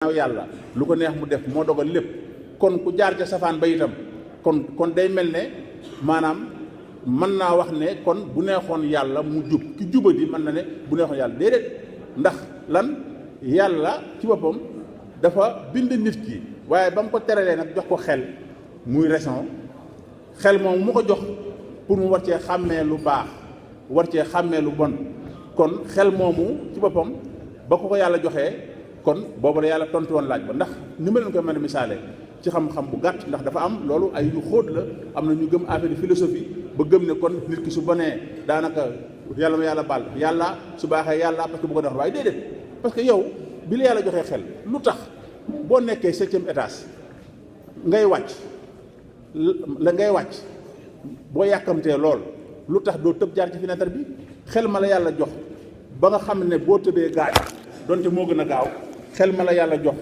yàlla lu ko neex mu def moo dogal lépp kon ku jaar ca safaan ba itam kon day mel ne maanaam mën naa wax ne kon bu neexoon yàlla mu jub ki jubadi mën na ne bu neexoon yàlla déedéet ndax lan yàlla ci boppam dafa bind nit ki waaye ba mu ko teralee nag jox ko xel muy raison xel moom mu ko jox pour mu war cee xàmmee lu baax war cee xàmmee lu bon kon xel moomu ci boppam ba ko yàlla joxee kon boobu la yàlla tontu woon laaj ba ndax ni ma leen koy mën a misaale ci xam-xam bu gàtt ndax dafa am loolu ay yu xóot la am na ñu gëm affaire philosophie ba gëm ne kon nit ki su bonee daanaka yàlla ma yàlla baal yàlla su baaxee yàlla parce que bu ko def waaye déedéet parce que yow bi la yàlla joxee xel lu tax boo nekkee 7e étage ngay wàcc la ngay wàcc boo yàkkamtee lool lu tax doo tëb jaar ci fenêtre bi xel ma la yàlla jox ba nga xam ne boo tëbee gaañ donte moo gën a gaaw xel ma la yàlla jox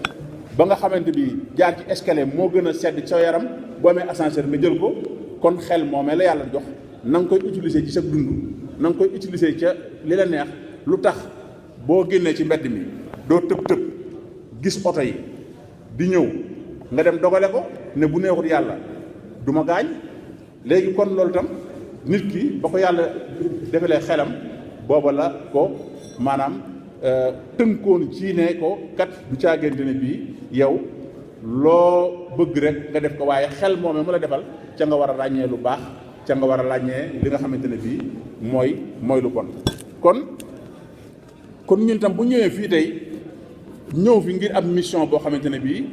ba nga xamante bi jaar ci escalier moo gën a sedd sa yaram boo amee ascenseur nga jël ko kon xel moomee la yàlla jox na nga koy utiliser ci sa dund na nga koy utiliser ca li la neex lu tax boo génnee ci mbedd mi doo tëb gis oto yi di ñëw nga dem dogale ko ne bu neexut yàlla du ma gaañ léegi kon loolu tam nit ki ba ko yàlla defalee xelam booba la ko maanaam tënkoon ci ne ko kat du caagante ne bii yow loo bëgg rek nga def ko waaye xel moomee mu la defal ca nga war a ràññee lu baax ca nga war a ràññee li nga xamante ne bii mooy lu bon kon ñun tam bu ñëwee fii tey ñëw fi ngir am mission boo xamante ne bii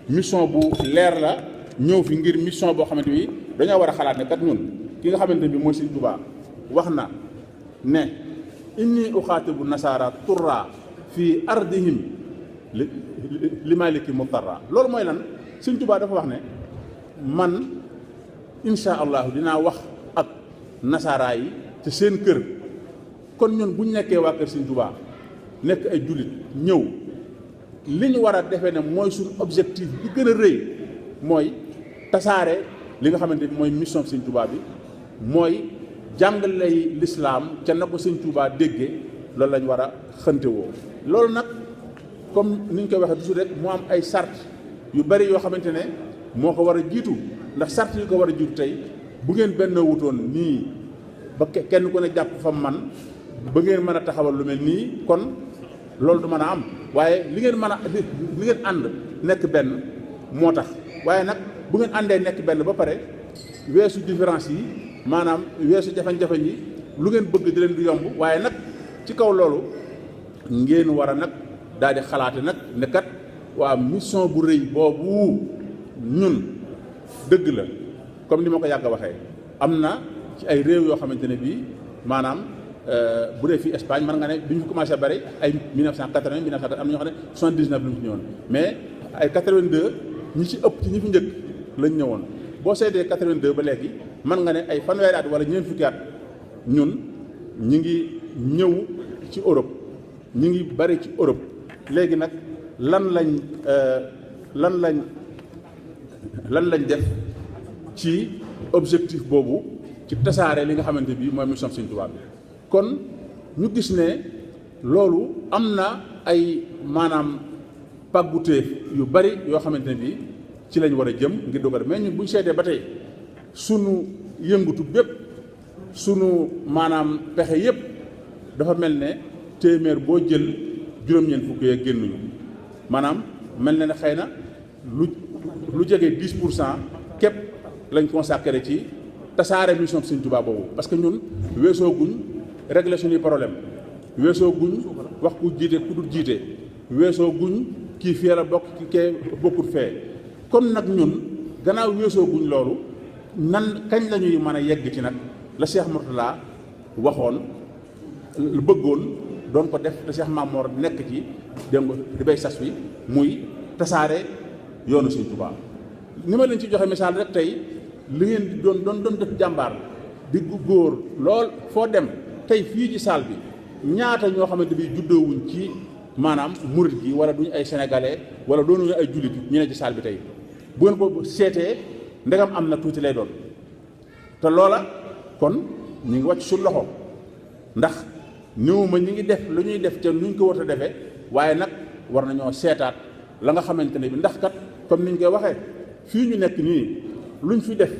mission bu leer la ñëw fi ngir mission boo xamante bi dañoo war a xalaat ne kat ñun ki nga xamante ne bii mooy Sëriñ Tuubaa wax na ne inni uxaatibu nasaara turra fii ardihim li maliki mutarra loolu mooy lan Sëriñ Tuubaa dafa wax ne man insha allahu dinaa wax ak nasaara yi ci seen kër kon ñun bu ñu nekkee waa kër Sëriñ Tuubaa nekk ay jullit ñëw li ñu war a defee ne mooy suñu objectif bi gën a rëy mooy tasaare li nga xamante bi mooy mission Sëriñ Tuubaa bi mooy jàngale lislaam ca na ko Sëriñ Tuubaa déggee loolu lañ war a xëntewoo loolu nag comme ni ñu koy waxee toujours rek mu am ay sart yu bari yoo xamante ne moo ko war a jiitu ndax sart yu ko war a jiitu tey bu ngeen benn wutoon nii ba kenn ku ne jàpp fa man ba ngeen mën a taxawal lu mel nii kon loolu du mën a am waaye li ngeen ànd nekk benn moo tax waaye nag bu ngeen àndee nekk benn ba pare weesu différence yi maanaam weesu jafe-jafe yi lu ngeen bëgg di leen du yomb waaye nag ci kaw loolu ngeen war a nag daal di xalaate nag ne kat waa mission bu rëy boobu ñun dëgg la comme ni ma ko yàgg a waxee am na ci ay réew yoo xamante ne bii maanaam bu dee fii Espagne mën nga ne bi ñu fi commencé bari ay 1980 1980 am na ñoo xam ne 79 la ñu fi ñëwoon mais ay 82 ñi ci ëpp ci ñi fi njëkk lañ ñëwoon boo seetee 82 ba léegi mën nga ne ay fanweeri at wala ñeent fukki at ñun ñi ngi ñëw ci Europe ñi ngi bari ci Europe léegi nag lan lañ def ci objectif boobu ci tasaare li nga xamante bi mooy mission Sëriñ Tuubaa bi kon ñu gis ne loolu am na ay maanaam pàgguteef yu bari yoo xamante ne bi ci lañ war a jëm ngir dogal mais ñun bu ñu seetee ba tey sunu yëngutu bépp sunu maanaam pexe yépp dafa mel ne téeméer boo jël juróom-ñeent fukk yee génnuñu maanaam mel na ne xëy na lu jege 10% képp lañ consacré ci tasaare mission Sëriñ Tuubaa boobu parce que ñun weesoo guñ régler suñuy problème weesoo guñ wax ku jiite ku dul jiite weesoo guñ kii fee la bokk ki kee bokkut fee kon nag ñun gannaaw weesoo guñ loolu nan kañ la ñuy mën a yegg ci nag la Cheikh Mourtala waxoon lu bëggoon doon ko def te Cheikh Mamor nekk ci dégg di bay sas wi muy tasaare yoonu Sëriñ Tuubaa ni ma leen ci joxe misaal rek tey li ngeen doon def jàmbaar di góor lool foo dem tey fii ci salle bi ñaata ñoo xamante bi juddoowuñ ci maanaam murit gi wala duñu ay sénégalais wala doonuñu ay jullit ñu ne ci salle bi tey bu ngeen ko seetee ndegam am na tuuti lay doon te loola kon ñu ngi wàcc su loxo ndax néew ma ñi ngi def lu ñuy def ca nuñ ko war a defee waaye nag war nañoo seetaat la nga xamante ne bi ndax kat comme niñ koy waxee fii ñu nekk nii luñ fi def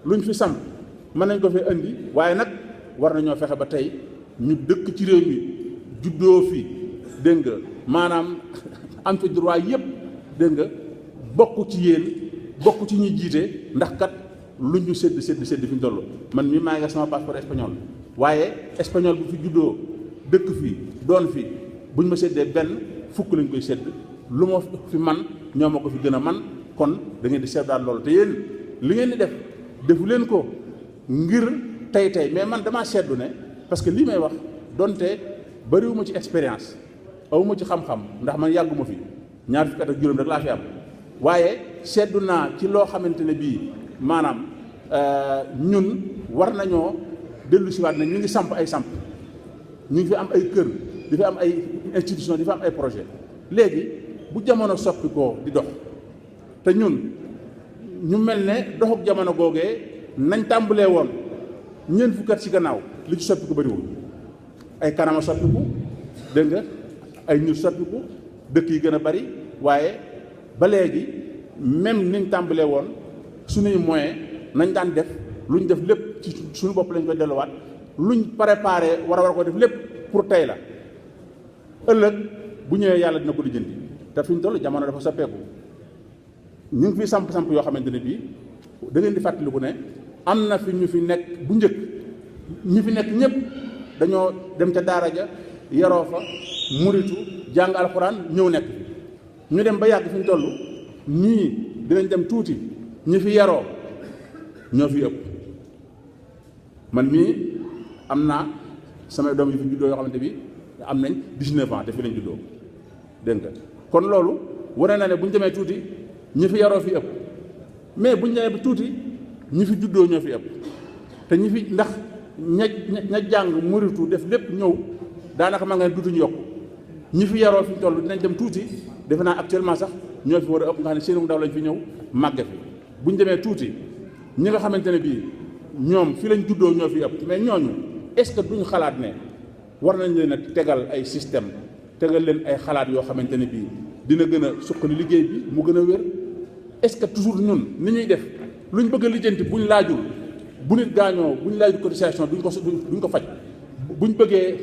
luñ fi samp mën nañ ko fee indi waaye nag war nañoo fexe ba tey ñu dëkk ci réew mi juddoo fi dégg nga maanaam am fi droit yëpp dégg nga bokk ci yéen bokk ci ñuy jiite ndax kat lu ñu sédd fi ñu toll man mii maa ngi sama passeport espagnol waaye espagnol bu fi juddoo dëkk fii doon fi buñ ma séddee benn fukk lañ koy sédd lu ma fi man ñoo ma ko fi gën a man kon da ngeen di seetdaat loolu te yéen li ngeen di def defu leen ko ngir tey mais man damaa seddu ne parce que lii may wax donte bariwuma ci expérience awuma ci xam-xam ndax man yàgguma fi ñaar fukki at ak juróom rek laa fi am waaye seddu naa ci loo xamante ne bii maanaam ñun war nañoo dellu siwaat ne ñu ngi samp ay samp ñu ngi fi am ay kër di fi am ay institution di fi am ay projet léegi bu jamono soppi koo di dox te ñun ñu mel ne doxuk jamono googee nañ tàmbalee woon ñeent fukki at ci gannaaw li ci soppi ko bëriwul ay kanama soppiku dégg nga ay ñu soppiku dëkk yi gën a bari waaye ba léegi même niñ tàmbalee woon suñuy moyen nañ daan def luñ def lépp ci suñu bopp lañ koy delluwaat luñ préparé war ko def lépp pour tey la ëllëg bu ñëwee yàlla dina ko lijjanti te fi ñu toll jamono dafa soppeeku ñu ngi fi samp yoo xamante ne bii da ngeen di fàttaliku ne am na fi ñu fi nekk bu njëkk ñi fi nekk ñëpp dañoo dem ca daara ja yaroo fa muritu jàng alxuraan ñëw nekk ñu dem ba yàgg fi ñu toll ñii dinañ dem tuuti ñi fi yaroo ñoo fi ëpp man mii am naa samay doom yu fi juddoo yoo xamante bi am nañ 19 ans te fi lañ juddoo dégg nga kon loolu wane na ne bu ñu demee tuuti ñi fi yaroo fi ëpp mais bu ñu demee ba tuuti ñi fi juddoo ñoo fi ëpp te ñi fi ndax ña jàng muritu def lépp ñëw daanaka ma nga ne dutuñu yokk ñi fi yaroo fi ñu toll dinañ dem tuuti defe naa actuellement sax ñoo fi war a ëpp nga xam ne seenu ndaw lañ fi ñëw màgge fi bu ñu demee tuuti ñi nga xamante ne bii ñoom fi lañ juddoo ñoo fi ëpp mais ñooñu est-ce que duñu xalaat ne war nañ leen a tegal ay système tegal leen ay xalaat yoo xamante ne bii dina gën a suqali liggéey bi mu gën a wér est-ce que toujours ñun ni ñuy def luñ bëgg a lijjanti buñ laajul bu nit gaañoo buñ laajul cotisation duñ ko faj buñ bëggee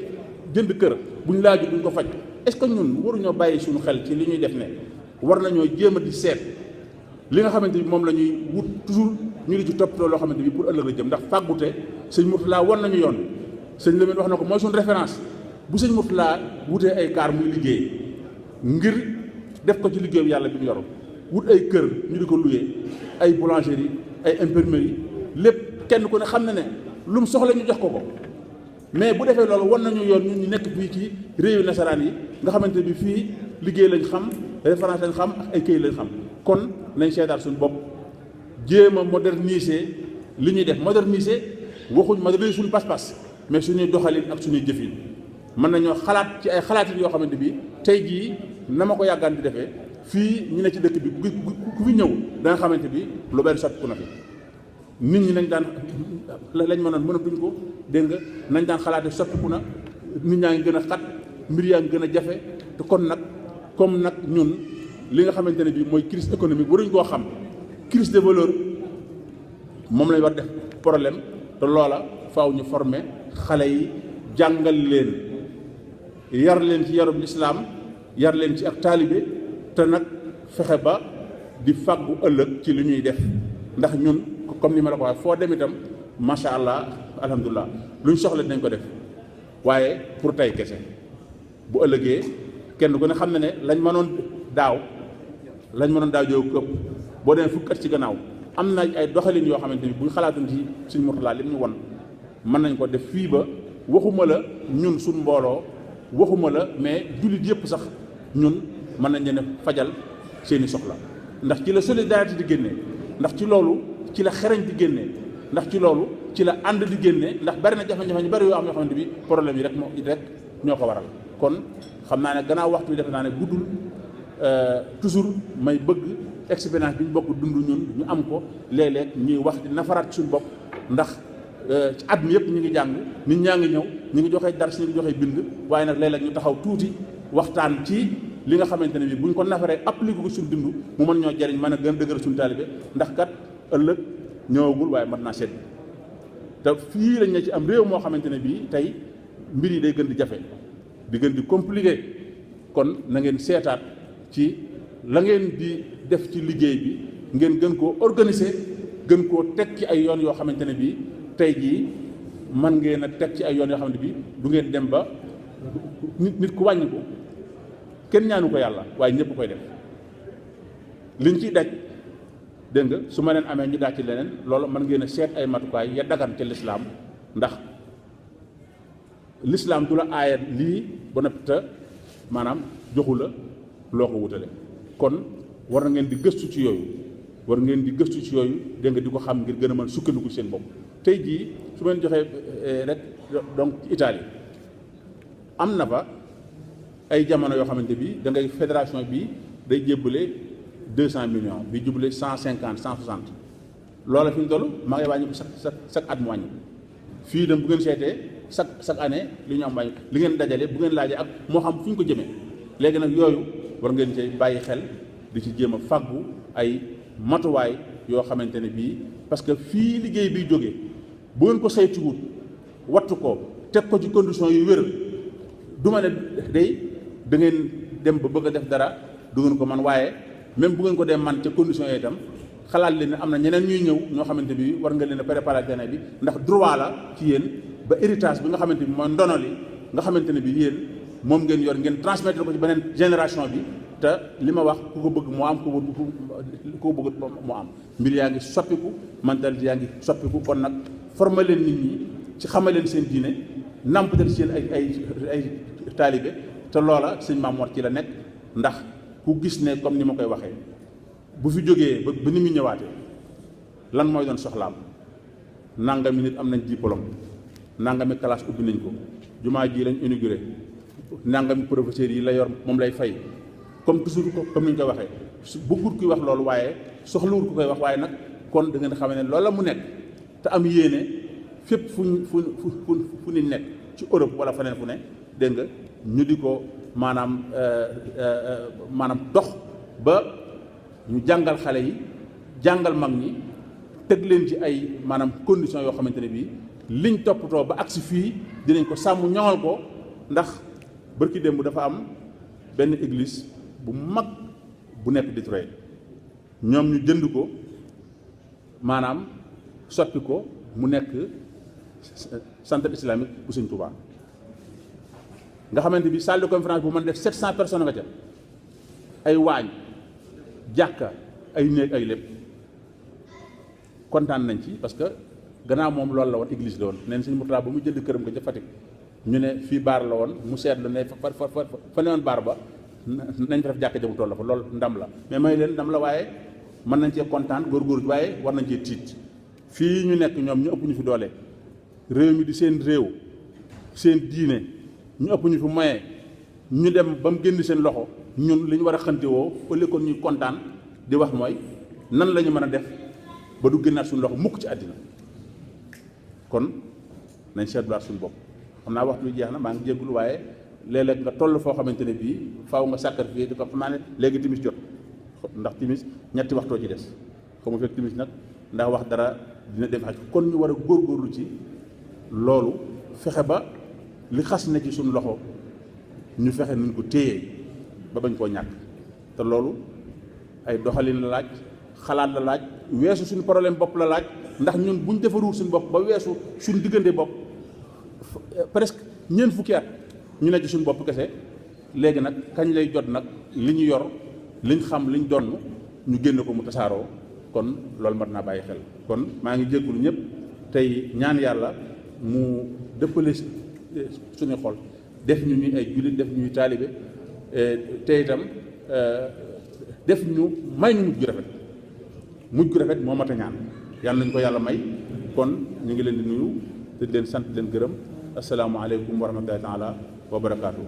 jënd kër buñ laajul duñ ko faj est-ce que ñun waruñoo bàyyi suñu xel ci li ñuy def ne war nañoo jéem a di seet li nga xamante bi moom la ñuy wut toujours ñu di ci toppatoo loo xamante bi pour ëllëg la jëm ndax fàggute sëñ Mourtala wan nañu yoon sëñ Lamine wax na ko mooy suñu référence bu sëñ Mourtala wutee ay kaar muy liggéey ngir def ko ci liggéeyu yàlla bi mu yor wut ay kër ñu di ko luyee ay boulangerie ay imprimerie lépp kenn ku ne xam na ne lu mu soxla ñu jox ko ko mais bu defee loolu wan nañu yoon ñun ñu nekk fii ci réewu nasaraan yi nga xamante bi fii liggéey lañ xam référence lañ xam ak ay këyit lañ xam kon nañ seetaat suñu bopp jéem a moderniser li ñuy def moderniser waxuñ moderniser suñu pas-pas mais suñuy doxalin ak suñuy jëfin mën nañoo xalaat ci ay xalaatin yoo xamante bi tey jii na ma ko yàggaan di defee fii ñu ne ci dëkk bi ku fi ñëw da nga xamante bi lu benn soppiku na fi nit ñi nañ daan lañ mënatuñ ko dégg nga nañ daan xalaate soppiku na nit ñaa ngi gën a xat mbir yaa ngi gën a jafe te kon nag comme nag ñun li nga xamante ne bii mooy crise économique waruñ koo xam crise de valeur moom lañ war def problème te loola faaw ñu former xale yi jàngal leen yar leen ci yarub lislaam yar leen ci ak taalibe te nag fexe ba di fàggu ëllëg ci li ñuy def ndax ñun comme ni ma la ko waxee foo dem itam macha allah alhamdulilah luñ soxla dinañ ko def waaye pour tey kese bu ëllëgee kenn ku ne xam na ne lañ mënoon daaw jóg këpp boo demee fukki at ci gannaaw am na ay doxalin yoo xamante ni buñ xalaatoon ci suñ Mourtala li mu ñu won mën nañ ko def fii ba waxuma la ñun suñ mbooloo waxuma la mais jullit yëpp sax ñun mën nañ leen fajal seeni soxla ndax ci la solidarité di génnee ndax ci loolu ci la xereñ di génnee ndax ci loolu ci la ànd di génnee ndax bari na jafe-jafe ñu bari yoo am yoo xamante bi problème yi rek ñoo ko waral kon xam naa ne gannaaw waxtu bi defe naa ne guddul toujours may bëgg expérience bi ñu bokk dund ñun ñu am ko léeg-léeg ñuy wax di nafaraat suñu bopp ndax ci at mi yëpp ñu ngi jàng nit ñaa ngi ñëw ñu ngi joxe dars ñu ngi joxe bind waaye nag léeg-léeg ñu taxaw tuuti waxtaan ci li nga xamante ne bi buñ ko nafaree appliqué ko suñ dund mu mën ñoo jariñ mën a gën a dëgër suñu taalibe ndax kat ëllëg ñëwagul waaye mën naa seet te fii lañ ne ci am réew moo xamante ne bii tey mbir yi day gën di jafe di gën di compliqué kon na ngeen seetaat ci la ngeen di def ci liggéey bi ngeen gën koo organiser gën koo teg ci ay yoon yoo xamante ne bii tey jii man ngeen a teg ci ay yoon yoo xamante bi du ngeen dem ba nit ku wàññi ko kenn ñaanu ko yàlla waaye ñëpp koy def liñ ciy daj dégg nga su ma leen amee ñu daaj ci leneen loolu mën ngeen a seet ay matukaay ya dagan ci lislaam ndax lislaam du la aaya lii ba noppi te maanaam joxu la loo ko wutale kon war na ngeen di gëstu ci yooyu dégg nga di ko xam ngir gën a mën sukkandiku seen bopp tey jii su ma leen joxee rek donc ci Italie am na fa ay jamono yoo xamante bi da ngay fédération bi day jébbale 200 millions bi jubbale 150 160 loola fi mu toll maa ngi wàññi ko chaque at mu wàññi fii dem bu ngeen seetee chaque année li ñu am wàññi li ngeen dajale bu ngeen laajee ak moo xam fu ñu ko jëmee léegi nag yooyu war ngeen cay bàyyi xel di ci jéem a fàggu ay matuwaay yoo xamante ne bii parce que fii liggéey biy jógee bu ngeen ko saytuwut wattu ko teg ko ci condition yu wér du ma ne day da ngeen dem ba bëgg a def dara du ngeen ko man waaye même bu ngeen ko dee man ca condition yooyu itam xalaat leen ne am na ñeneen ñuy ñëw ñoo xamante bi war nga leen a préparer terrain bi ndax droit la ci yéen ba héritage bi nga xamante bi mooy ndono li nga xamante ne bi yéen moom ngeen yor ngeen transmettre ko ci beneen génération bi te li ma wax ku ko bëgg moo am ku ko bëgg moo am mbir yaa ngi soppiku mentalité yaa ngi soppiku kon nag former leen nit ñi ci xamal leen seen diine nampatal seen ay taalibe te loola sëñ Mamoor ci la nekk ndax ku gis ne comme ni ma koy waxee bu fi jógee ba ni mu ñëwaatee lan mooy doon soxlaam nangami nit am nañ diplôme nangami classe ubbi nañ ko jumaa ji lañ inauguré nangami professeurs yi la yor moom lay fay comme toujours comme ni ñu koy waxee bëggul kuy wax loolu waaye soxlawul ku koy wax waaye nag kon da ngeen xam ne loola mu nekk te am yéene fépp fu ni nekk ci Europe wala feneen fu ne dégg nga ñu di ko maanaam dox ba ñu jàngal xale yi jàngal mag ñi teg leen ci ay maanaam conditions yoo xamante ne bii liñ toppatoo ba agsi fii dinañ ko sàmm ñoŋal ko ndax bërki démb dafa am benn église bu mag bu nekk Detroit ñoom ñu jënd ko maanaam soppi ko mu nekk centre islamique bu Sëñ Tuubaa nga xamante bi salle de conférence bu mën def 700 personnes nga ca ay waañ jàkka ay néeg ay lépp kontaan nañ ci parce que gannaaw moom loolu la woon église la woon neen Sëñ Murtada ba mu jënd këram nga ca Fatick ñu ne fii baar la woon mu seetlu ne fa ne woon baar ba nañ fa def jàkka jamu toll la fa loolu ndam la mais may leen ndam la waaye mën nañ cee kontaan góorgóorlu waaye war nañ cee tiit fii ñu nekk ñoom ñu ëpp ñu fi doole réew mi di seen réew seen diine ñu ëpp ñu fi moyen ñu dem ba mu génn seen loxo ñun li ñu war a xantewoo au lieu kon ñuy kontaan di wax mooy nan la ñu mën a def ba du génnaat suñu loxo mukk ci àddina kon nañ seetluwaat suñu bopp xam naa waxtu bi jeex na maa ngi jéggul waaye léeg-léeg nga toll foo xamante ne bii faaw nga sacrifier di ko xam naa ne léegi timis jot ndax timis ñetti waxtoo ci des xamu fekk timis nag ndax wax dara dina dem xaj kon ñu war a góorgóorlu ci loolu fexe ba li xas na ci suñu loxo ñu fexe nuñ ko téyee ba bañ koo ñàkk te loolu ay doxalin la laaj xalaat la laaj weesu suñu problème bopp la laaj ndax ñun buñ defarul suñu bopp ba weesu suñu diggante bopp presque ñeent fukki at ñu ne ci suñu bopp kese léegi nag kañ lay jot nag li ñu yor liñ xam liñ donn ñu génn ko mu tasaaroo kon loolu mat naa bàyyi xel kon maa ngi jéggulu ñëpp tey ñaan yàlla mu dëppale suñu xol def ñu ñuy ay jullit def ñu ñuy taalibe te itam def ñu may ñu mujj gu rafet moo mat a ñaan yàlla nañu ko yàlla may kon ñu ngi leen di nuyu te leen sant leen gërëm asalaamaaleykum wa rahmatullahi taala wa barakaatu.